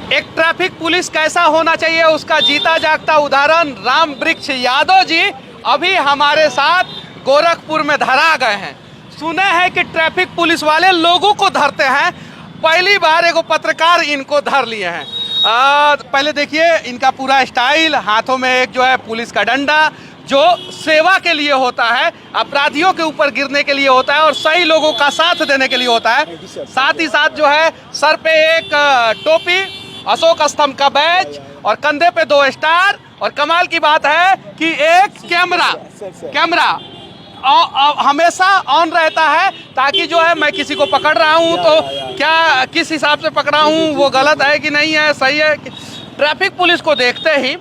एक traffic police कैसा होना चाहिए उसका जीता जागता उदाहरण राम वृक्ष यादव जी अभी हमारे साथ गोरखपुर में धरा गए हैं। सुने हैं कि ट्रैफिक पुलिस वाले लोगों को धरते हैं, पहली बार एगो पत्रकार इनको धर लिए हैं। पहले देखिए इनका पूरा स्टाइल, हाथों में एक जो है पुलिस का डंडा जो सेवा के लिए होता है, अपराधियों के ऊपर गिरने के लिए होता है और सही लोगों का साथ देने के लिए होता है। साथ ही साथ जो है सर पे एक टोपी, अशोक स्तंभ का बैज और कंधे पे 2 स्टार और कमाल की बात है कि एक कैमरा हमेशा ऑन रहता है ताकि जो है मैं किसी को पकड़ रहा हूं तो क्या किस हिसाब से पकड़ा हूं, वो गलत है कि नहीं है, सही है। ट्रैफिक पुलिस को देखते ही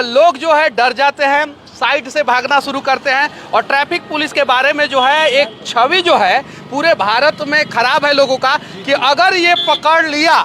लोग जो है डर जाते हैं, साइड से भागना शुरू करते हैं और ट्रैफिक पुलिस के बारे में जो है एक छवि जो है पूरे भारत में खराब है लोगों का कि अगर ये पकड़ लिया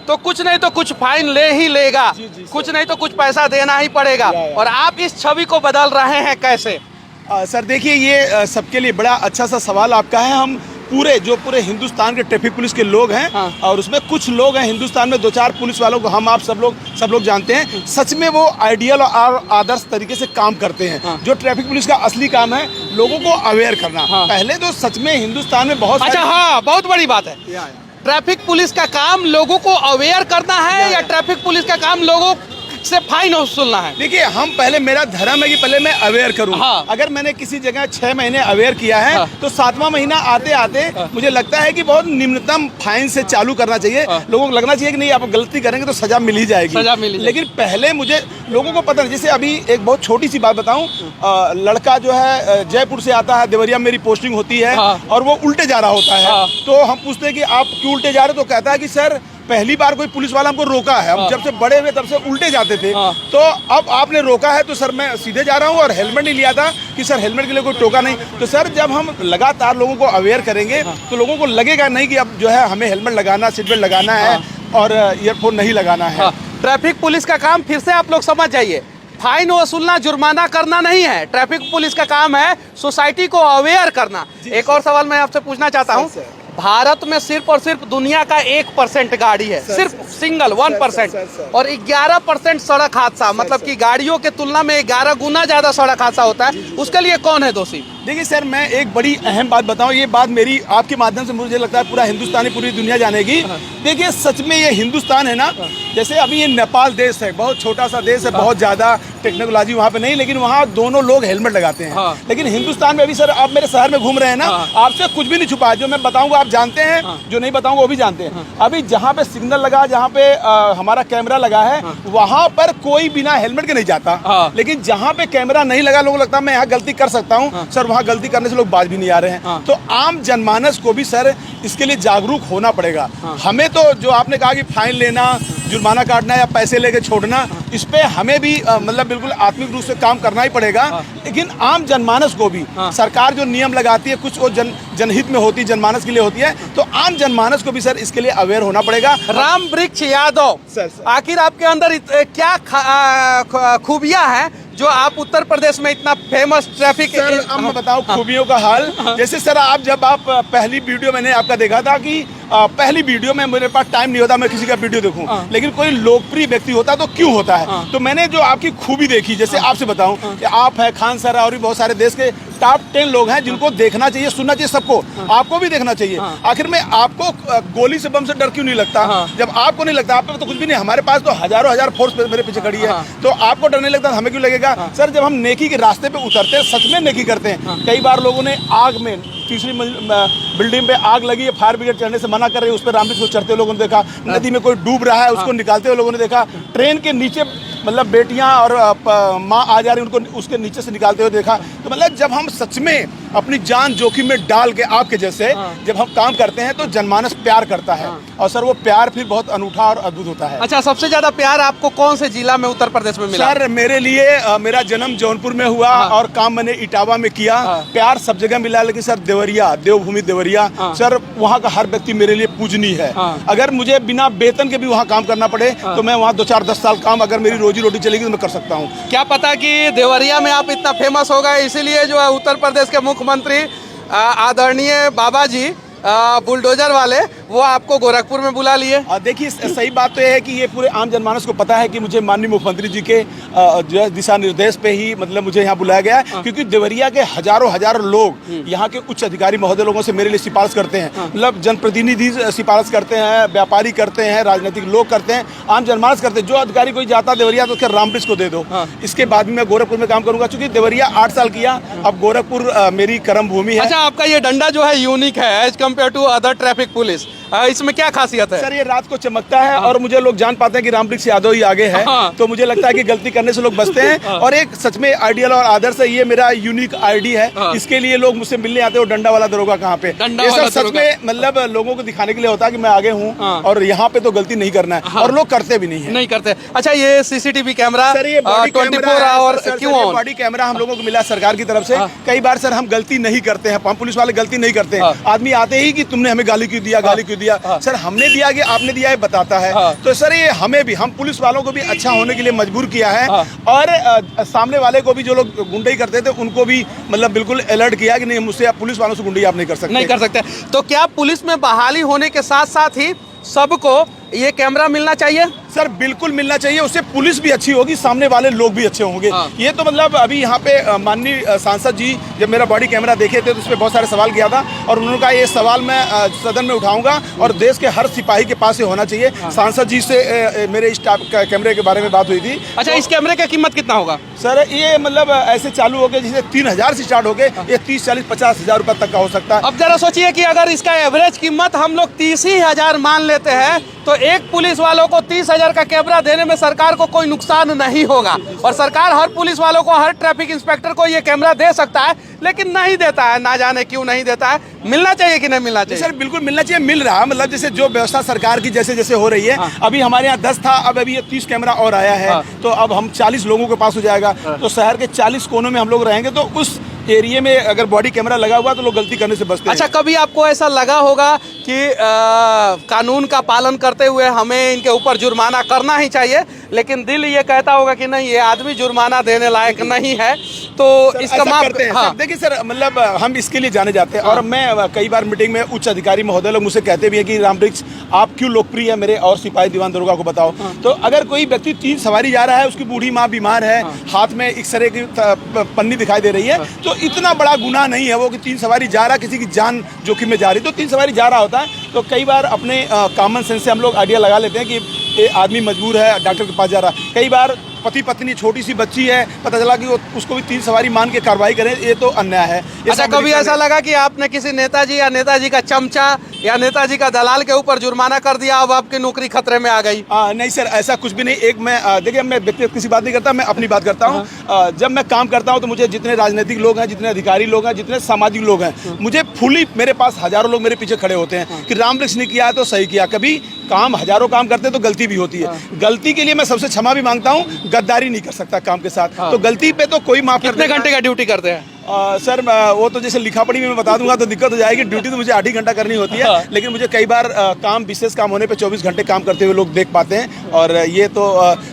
तो कुछ नहीं तो कुछ फाइन ले ही लेगा, कुछ नहीं तो कुछ पैसा देना ही पड़ेगा। और आप इस छवि को बदल रहे हैं कैसे? सर देखिए, ये सबके लिए बड़ा अच्छा सा सवाल आपका है। हम पूरे हिंदुस्तान के ट्रैफिक पुलिस के लोग हैं। हाँ। और उसमें कुछ लोग हैं हिंदुस्तान में 2-4 पुलिस वालों को हम आप सब लोग जानते हैं। सच में वो आइडियल और आदर्श तरीके से काम करते हैं। हाँ। जो ट्रैफिक पुलिस का असली काम है लोगों को अवेयर करना। हाँ। पहले तो सच में हिंदुस्तान में बहुत बहुत बड़ी बात है। ट्रैफिक पुलिस का काम लोगों को अवेयर करना है या ट्रैफिक पुलिस का काम लोगों से फाइन वसूलना है? देखिए, हम पहले, मेरा धर्म है कि पहले मैं अवेयर करूं। हाँ। अगर मैंने किसी जगह 6 महीने अवेयर किया है, हाँ। तो 7वां महीना आते आते हाँ। मुझे लगता है कि बहुत निम्नतम फाइन से चालू करना चाहिए। हाँ। लोगों को लगना चाहिए कि नहीं, आप गलती करेंगे तो सजा मिल ही जाएगी। लेकिन पहले मुझे लोगों को पता नहीं। जैसे अभी एक बहुत छोटी सी बात बताऊं, लड़का जो है जयपुर से आता है, देवरिया में मेरी पोस्टिंग होती है। हाँ। और वो उल्टे जा रहा होता है। हाँ। तो हम पूछते हैं कि आप क्यों उल्टे जा रहे हो, तो कहता है कि सर पहली बार कोई पुलिस वाला हमको रोका है, हम जब से बड़े हुए तब से उल्टे जाते थे। तो अब आपने रोका है तो सर मैं सीधे जा रहा हूँ, और हेलमेट नहीं लिया था कि सर हेलमेट के लिए कोई टोका नहीं। तो सर जब हम लगातार लोगों को अवेयर करेंगे तो लोगों को लगेगा नहीं कि अब जो है हमें हेलमेट लगाना, सीट बेल्ट लगाना है और ईयरफोन नहीं लगाना है। ट्रैफिक पुलिस का काम फिर से आप लोग समझ जाइए, फाइन वसूलना, जुर्माना करना नहीं है। ट्रैफिक पुलिस का काम है सोसाइटी को अवेयर करना। एक और सवाल मैं आपसे पूछना चाहता हूँ, भारत में सिर्फ और सिर्फ दुनिया का 1% गाड़ी है, सिर्फ सिंगल 1%, और 11% सड़क हादसा, मतलब कि गाड़ियों के तुलना में 11 गुना ज्यादा सड़क हादसा होता है। उसके लिए कौन है दोषी? देखिए सर, मैं एक बड़ी अहम बात बताऊं, ये बात मेरी आपके माध्यम से मुझे लगता है पूरा हिंदुस्तानी, पूरी दुनिया जानेगी। देखिए सच में ये हिंदुस्तान है ना, जैसे अभी ये नेपाल देश है, बहुत छोटा सा देश है, बहुत ज्यादा टेक्नोलॉजी वहाँ पे नहीं, लेकिन वहाँ दोनों लोग हेलमेट लगाते हैं। हाँ। लेकिन हिंदुस्तान में अभी सर, आप मेरे शहर में घूम रहे हैं ना, आपसे कुछ भी नहीं छुपा, जो मैं बताऊंगा आप जानते हैं, जो नहीं बताऊंगा वो भी जानते हैं। अभी जहाँ पे सिग्नल लगा, जहाँ पे हमारा कैमरा लगा है, वहाँ पर कोई बिना हेलमेट के नहीं जाता। लेकिन जहाँ पे कैमरा नहीं लगा, लोगों को लगता है मैं यहाँ गलती कर सकता हूँ, सर वहाँ गलती करने से लोग बाज भी नहीं आ रहे हैं। तो आम जनमानस को भी सर इसके लिए जागरूक होना पड़ेगा। हमें तो जो आपने कहा कि फाइन लेना, जुर्माना काटना या पैसे लेके छोड़ना, इस पे हमें भी मतलब बिल्कुल आत्मिक रूप से काम करना ही पड़ेगा। लेकिन आम जनमानस को भी सरकार जो नियम लगाती है, कुछ वो जनहित में होती है, जनमानस के लिए होती है, तो आम जनमानस को भी सर इसके लिए अवेयर होना पड़ेगा। राम वृक्ष यादव, आखिर आपके अंदर क्या खूबियां हैं जो आप उत्तर प्रदेश में इतना फेमस ट्रैफिक? सर अब मैं बताऊं खूबियों का हाल। जैसे सर जब आप पहली वीडियो मैंने आपका देखा था कि पहली वीडियो में मेरे पास टाइम नहीं होता मैं किसी का वीडियो देखूं, लेकिन कोई लोकप्रिय व्यक्ति होता तो क्यों होता है। तो मैंने जो आपकी खूबी देखी, जैसे आपसे बताऊं कि आप है, खान सर और भी बहुत सारे देश के टॉप 10 लोग हैं जिनको देखना चाहिए, सुनना चाहिए सबको, आपको भी देखना चाहिए। आखिर में आपको गोली से, बम से डर क्यों नहीं लगता? जब आपको नहीं लगता, आप पे तो कुछ भी नहीं, हमारे पास तो हजारों हजार फोर्स मेरे पीछे खड़ी है, तो आपको डर नहीं लगता, हमें क्यों लगेगा? सर जब हम नेकी के रास्ते पे उतरते हैं, सच में नेकी करते हैं। कई बार लोगों ने आग में, तीसरी बिल्डिंग पे आग लगी है, फायर ब्रिगेड चढ़ने से मना कर रही है, उस पर रामवृक्ष को चढ़ते हुए लोगों ने देखा, नदी में कोई डूब रहा है उसको निकालते हुए लोगों ने देखा, ट्रेन के नीचे मतलब बेटियां और माँ आ जा रही उनको उसके नीचे से निकालते हुए देखा। तो मतलब जब हम सच में अपनी जान जोखिम में डाल के आपके जैसे जब हम काम करते हैं तो जनमानस प्यार करता है, और सर वो प्यार फिर बहुत अनूठा और अद्भुत होता है। अच्छा, सबसे ज्यादा प्यार आपको कौन से जिला में उत्तर प्रदेश में मिला? सर मेरे लिए मेरा जन्म जौनपुर में हुआ और काम मैंने इटावा में किया। प्यार सब जगह मिला, लेकिन सर देवरिया, देवभूमि देवरिया, सर वहाँ का हर व्यक्ति मेरे लिए पूजनीय है। अगर मुझे बिना वेतन के भी वहाँ काम करना पड़े तो मैं वहाँ 2-4-10 साल काम, अगर मेरी रोजी रोटी चलेगी तो मैं कर सकता हूँ। क्या पता कि देवरिया में आप इतना फेमस हो गए, इसीलिए जो है उत्तर प्रदेश के मुख्यमंत्री आदरणीय बाबा जी बुलडोजर वाले वो आपको गोरखपुर में बुला लिए। देखिए सही बात तो यह है कि ये पूरे आम जनमानस को पता है कि मुझे माननीय मुख्यमंत्री जी के जो है दिशा निर्देश पे ही मतलब मुझे यहाँ बुलाया गया है, क्योंकि देवरिया के हजारों लोग यहाँ के उच्च अधिकारी महोदय लोगों से मेरे लिए सिफारिश करते हैं। मतलब जनप्रतिनिधि सिफारिश करते हैं, व्यापारी करते हैं, राजनीतिक लोग करते हैं, आम जनमानस करते हैं। जो अधिकारी कोई जाता देवरिया तो उसके रामवृक्ष को दे दो। इसके बाद में मैं गोरखपुर में काम करूंगा, क्योंकि देवरिया 8 साल किया, अब गोरखपुर मेरी कर्म भूमि है। अच्छा, आपका ये डंडा जो है यूनिक है as compare to other traffic police, इसमें क्या खासियत है? सर ये रात को चमकता है और मुझे लोग जान पाते हैं कि रामवृक्ष यादव ही आगे है, तो मुझे लगता है कि गलती करने से लोग बचते हैं। और एक सच में आइडियल और आदर्श है, ये मेरा यूनिक आईडी है, इसके लिए लोग मुझसे मिलने आते हैं। डंडा वाला दरोगा कहाँ पे, ये सब सच में मतलब लोगों को दिखाने के लिए होता है कि मैं आगे हूँ और यहाँ पे तो गलती नहीं करना है, और लोग करते भी नहीं है। नहीं करते। अच्छा, ये सीसीटीवी कैमरा सर ये 24 आवर क्यों ऑन? बॉडी कैमरा हम लोगों को मिला सरकार की तरफ से। कई बार सर हम गलती नहीं करते हैं, हम पुलिस वाले गलती नहीं करते हैं। आदमी आते ही कि तुमने हमें गाली क्यों दिया, गाली क्यों दिया। सर हमने दिया कि आपने दिया है बताता है। तो सर ये हमें भी, हम पुलिस वालों को भी अच्छा होने के लिए मजबूर किया है, और सामने वाले को भी जो लोग गुंडई करते थे उनको भी मतलब बिल्कुल अलर्ट किया कि नहीं, मुझसे आप पुलिस वालों से गुंडई आप नहीं कर सकते। नहीं कर सकते। तो क्या पुलिस में बहाली होने के साथ साथ ही सबको ये कैमरा मिलना चाहिए? सर बिल्कुल मिलना चाहिए, उससे पुलिस भी अच्छी होगी, सामने वाले लोग भी अच्छे होंगे। ये तो मतलब अभी यहाँ पे माननीय सांसद जी जब मेरा बॉडी कैमरा देखे थे तो उस पर बहुत सारे सवाल किया था, और उन्होंने कहा ये सवाल मैं सदन में उठाऊंगा और देश के हर सिपाही के पास ये होना चाहिए। सांसद जी से मेरे इस कैमरे के बारे में बात हुई थी। अच्छा, इस कैमरे का कीमत कितना होगा? सर ये मतलब ऐसे चालू हो गए जैसे 3000 से स्टार्ट हो गए, ये 30, 40, 50 हजार रुपए तक का हो सकता है। अब जरा सोचिए कि अगर इसका एवरेज कीमत हम लोग 30 ही हजार मान लेते हैं, तो एक पुलिस वालों को 30,000 का कैमरा देने में सरकार को कोई नुकसान नहीं होगा। और सरकार हर पुलिस वालों को, हर ट्रैफिक इंस्पेक्टर को ये कैमरा दे सकता है, लेकिन नहीं देता है। ना जाने क्यों नहीं देता है। मिलना चाहिए कि नहीं मिलना चाहिए? सर बिल्कुल मिलना चाहिए, मिल रहा है। मतलब जैसे जो व्यवस्था सरकार की जैसे जैसे हो रही है, अभी हमारे यहाँ 10 था, अब अभी ये 30 कैमरा और आया है, तो अब हम 40 लोगों के पास हो जाएगा। तो शहर के 40 कोनों में हम लोग रहेंगे, तो उस एरिया में अगर बॉडी कैमरा लगा हुआ तो लोग गलती करने से बचते हैं। अच्छा, कभी आपको ऐसा लगा होगा कि कानून का पालन करते हुए हमें इनके ऊपर जुर्माना करना ही चाहिए, लेकिन दिल ये कहता होगा कि नहीं, ये आदमी जुर्माना देने लायक नहीं है, तो इसका माफ करते हैं? हाँ। देखिए सर, मतलब हम इसके लिए जाने जाते हैं, और मैं कई बार मीटिंग में उच्च अधिकारी महोदय लोग मुझसे कहते भी हैं कि रामवृक्ष आप क्यों लोकप्रिय है मेरे और सिपाही दीवान दरोगा को बताओ। तो अगर कोई व्यक्ति 3 सवारी जा रहा है, उसकी बूढ़ी माँ बीमार है, हाथ में एक्सरे की पन्नी दिखाई दे रही है, तो इतना बड़ा गुनाह नहीं है वो कि 3 सवारी जा रहा, किसी की जान जोखिम में जा रही, तो 3 सवारी जा रहा होता है। तो कई बार अपने कॉमन सेंस से हम लोग आइडिया लगा लेते हैं कि ये आदमी मजबूर है, डॉक्टर के पास जा रहा है। कई बार पति पत्नी, छोटी सी बच्ची है, पता चला कि उसको भी 3 सवारी मान के कार्रवाई करें, ये तो अन्याय है। अच्छा, कभी ऐसा लगा कि आपने किसी नेताजी या नेताजी का चमचा या नेताजी का दलाल के ऊपर जुर्माना कर दिया, अब आपकी नौकरी खतरे में आ गई? नहीं सर, ऐसा कुछ भी नहीं। एक मैं देखिए, मैं व्यक्तिगत किसी बात नहीं करता, मैं अपनी बात करता हूँ। जब मैं काम करता हूँ तो मुझे जितने राजनीतिक लोग हैं, जितने अधिकारी लोग हैं, जितने सामाजिक लोग हैं, मुझे फुली, मेरे पास हजारों लोग मेरे पीछे खड़े होते हैं कि रामवृक्ष ने किया है तो सही किया। कभी काम हजारों काम करते तो गलती भी होती है। गलती के लिए मैं सबसे क्षमा भी मांगता हूँ, गद्दारी नहीं कर सकता काम के साथ। तो गलती पे तो कोई माफ कर। कितने घंटे का ड्यूटी करते हैं? सर वो तो जैसे लिखा पढ़ी में मैं बता दूंगा तो दिक्कत हो जाएगी। ड्यूटी तो मुझे 8 ही घंटा करनी होती है, लेकिन मुझे कई बार काम, विशेष काम होने पे 24 घंटे काम करते हुए लोग देख पाते हैं। और ये तो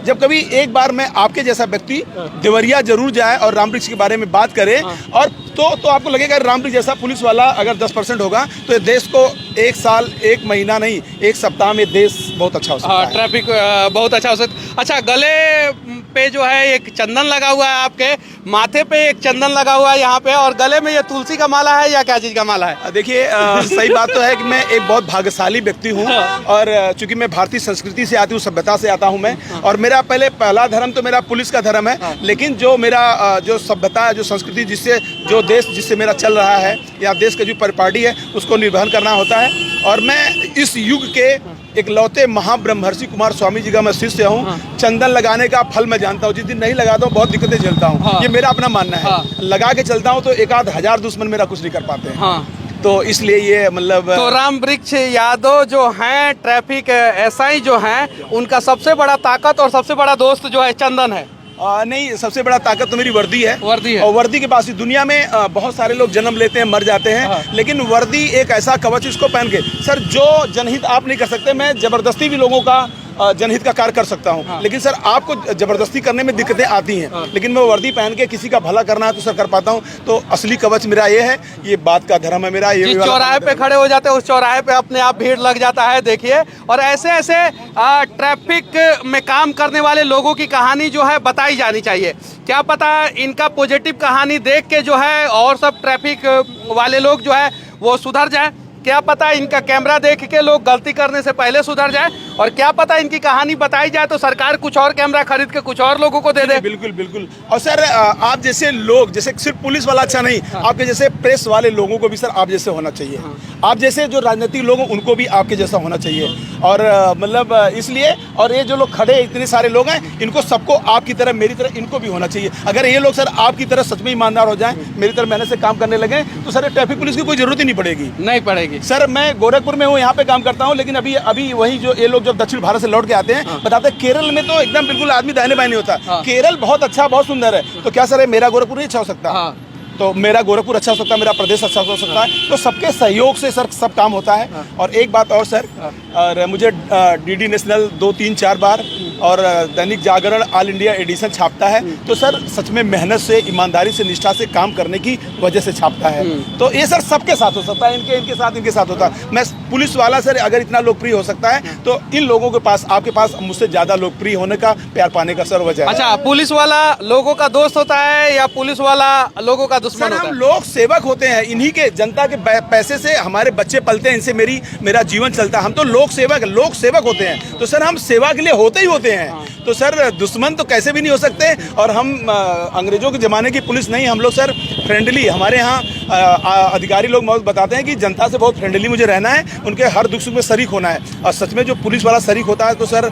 जब कभी एक बार मैं आपके जैसा व्यक्ति देवरिया जरूर जाए और रामवृक्ष के बारे में बात करे, और तो आपको लगेगा रामवृक्ष जैसा पुलिस वाला अगर 10% होगा तो ये देश को 1 साल, 1 महीना नहीं, 1 सप्ताह में देश बहुत अच्छा हो सकता है। ट्रैफिक बहुत अच्छा हो सकता है। अच्छा, गले पे जो है एक चंदन लगा हुआ है, आपके माथे पे एक चंदन लगा हुआ है यहाँ पे, और गले में ये तुलसी का माला है या क्या चीज का माला है? देखिए सही बात तो है कि मैं एक बहुत भाग्यशाली व्यक्ति हूँ, और चूंकि मैं भारतीय संस्कृति से आती हूँ, सभ्यता से आता हूँ मैं, और मेरा पहला धर्म तो मेरा पुलिस का धर्म है, लेकिन जो मेरा जो सभ्यता है, जो संस्कृति, जिससे जो देश जिससे मेरा चल रहा है, या देश का जो परिपाटी है उसको निर्वहन करना होता है। और मैं इस युग के एक लौते महाब्रह्मर्षि कुमार स्वामी जी का मैं शिष्य हूँ। चंदन लगाने का फल मैं जानता हूँ, जिस दिन नहीं लगाता हूँ बहुत दिक्कतें झेलता हूँ। ये मेरा अपना मानना है। लगा के चलता हूँ तो 1-1000 दुश्मन मेरा कुछ नहीं कर पाते हैं। तो इसलिए ये मतलब तो रामवृक्ष यादव जो हैं, ट्रैफिक एसआई जो हैं, उनका सबसे बड़ा ताकत और सबसे बड़ा दोस्त जो है चंदन है। नहीं, सबसे बड़ा ताकत तो मेरी वर्दी है। वर्दी है। और वर्दी के पास ही दुनिया में बहुत सारे लोग जन्म लेते हैं, मर जाते हैं, लेकिन वर्दी एक ऐसा कवच, इसको पहन के सर जो जनहित आप नहीं कर सकते। मैं जबरदस्ती भी लोगों का जनहित का कार्य कर सकता हूँ। लेकिन सर आपको जबरदस्ती करने में दिक्कतें आती हैं, लेकिन मैं वर्दी पहन के किसी का भला करना है तो सर कर पाता हूँ। तो असली कवच मेरा ये है, ये बात का धर्म है मेरा। ये जिस चौराहे पे खड़े हो जाते हैं उस चौराहे पे अपने आप भीड़ लग जाता है, देखिए। और ऐसे ऐसे ट्रैफिक में काम करने वाले लोगों की कहानी जो है बताई जानी चाहिए। क्या पता इनका पॉजिटिव कहानी देख के जो है और सब ट्रैफिक वाले लोग जो है वो सुधर जाए। क्या पता इनका कैमरा देख के लोग गलती करने से पहले सुधर जाए, और क्या पता इनकी कहानी बताई जाए तो सरकार कुछ और कैमरा खरीद के कुछ और लोगों को दे दे। बिल्कुल बिल्कुल। और सर आप जैसे लोग, जैसे सिर्फ पुलिस वाला अच्छा नहीं, आपके जैसे प्रेस वाले लोगों को भी सर आप जैसे होना चाहिए। आप जैसे जो राजनीतिक लोग हैं उनको भी आपके जैसा होना चाहिए। और मतलब इसलिए, और ये जो लोग खड़े इतने सारे लोग हैं, इनको सबको आपकी तरह मेरी तरह इनको भी होना चाहिए। अगर ये लोग सर आपकी तरह सच में ईमानदार हो जाएं, मेरी तरह मेहनत से काम करने लगे, तो सर ट्रैफिक पुलिस की कोई जरूरत ही नहीं पड़ेगी। नहीं पड़ेगी। सर मैं गोरखपुर में हूँ, यहाँ पे काम करता हूँ, लेकिन अभी वही जो ये लोग जब दक्षिण भारत से लौट के आते हैं बताते हैं केरल में तो एकदम बिल्कुल आदमी दाहिने बाएं नहीं होता। केरल बहुत अच्छा, बहुत सुंदर है। तो क्या सर मेरा गोरखपुर नहीं अच्छा हो सकता? तो मेरा गोरखपुर अच्छा हो सकता है, मेरा प्रदेश अच्छा हो सकता है। तो सबके सहयोग से सर सब काम होता है। और एक बात और सर, और मुझे डीडी नेशनल 2, 3, 4 बार और Dainik Jagran all India addition छापता है। तो सर सच में मेहनत से, ईमानदारी से, निष्ठा से काम करने की वजह से छापता है। तो ये सर सबके साथ हो सकता है, इनके साथ होता है। मैं पुलिस वाला सर अगर इतना लोकप्रिय हो सकता है तो इन लोगों के पास, आपके पास मुझसे ज्यादा लोकप्रिय होने का, प्यार पाने का सर वजह है। अच्छा, पुलिस वाला लोगों का दोस्त होता है या पुलिस वाला लोगों का दुश्मन होता है? हम लोग सेवक होते हैं, इन्हीं के जनता के पैसे से हमारे बच्चे पलते हैं, इनसे मेरा जीवन चलता है। हम तो लोक सेवक होते हैं। तो सर हम सेवा के लिए होते ही होते हैं। तो सर दुश्मन तो कैसे भी नहीं हो सकते। और हम अंग्रेजों के ज़माने की पुलिस नहीं, हम लोग सर फ्रेंडली, हमारे यहाँ अधिकारी लोग बहुत बताते हैं कि जनता से बहुत फ्रेंडली मुझे रहना है, उनके हर दुख सुख में शरीक होना है। और सच में जो पुलिस वाला शरीक होता है तो सर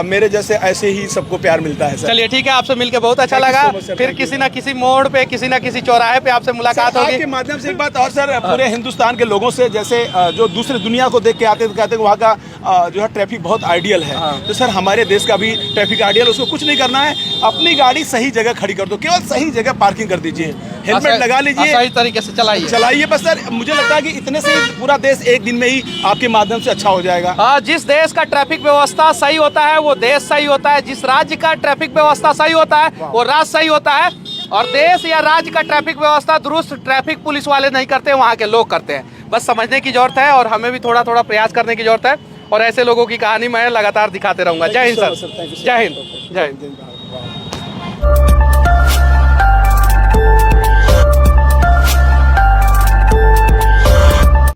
मेरे जैसे ऐसे ही सबको प्यार मिलता है। चलिए ठीक है, आपसे मिलकर बहुत अच्छा लगा। फिर किसी ना किसी मोड़ पे, किसी ना किसी चौराहे पे आपसे मुलाकात होगी। आपके माध्यम से एक बात और सर, पूरे हिंदुस्तान के लोगों से, जैसे जो दूसरे दुनिया को देख के आते हैं, कहते हैं वहाँ का जो है ट्रैफिक बहुत आइडियल है। तो सर हमारे देश का भी ट्रैफिक आइडियल, उसको कुछ नहीं करना है, अपनी गाड़ी सही जगह खड़ी कर दो, केवल सही जगह पार्किंग कर दीजिए, हेलमेट लगा लीजिए, सही तरीके से चलाइए बस। सर मुझे लगता है कि इतने से पूरा देश एक दिन में ही आपके माध्यम से अच्छा हो जाएगा। हाँ, जिस देश का ट्रैफिक व्यवस्था सही होता है वो देश सही होता है। जिस राज्य का ट्रैफिक व्यवस्था सही होता है वो राज्य सही होता है। और देश या राज्य का ट्रैफिक व्यवस्था दुरुस्त ट्रैफिक पुलिस वाले नहीं करते, वहाँ के लोग करते हैं। बस समझने की जरूरत है और हमें भी थोड़ा थोड़ा प्रयास करने की जरूरत है। और ऐसे लोगों की कहानी मैं लगातार दिखाते रहूंगा। जय हिंद सर, जय हिंद, जय हिंद।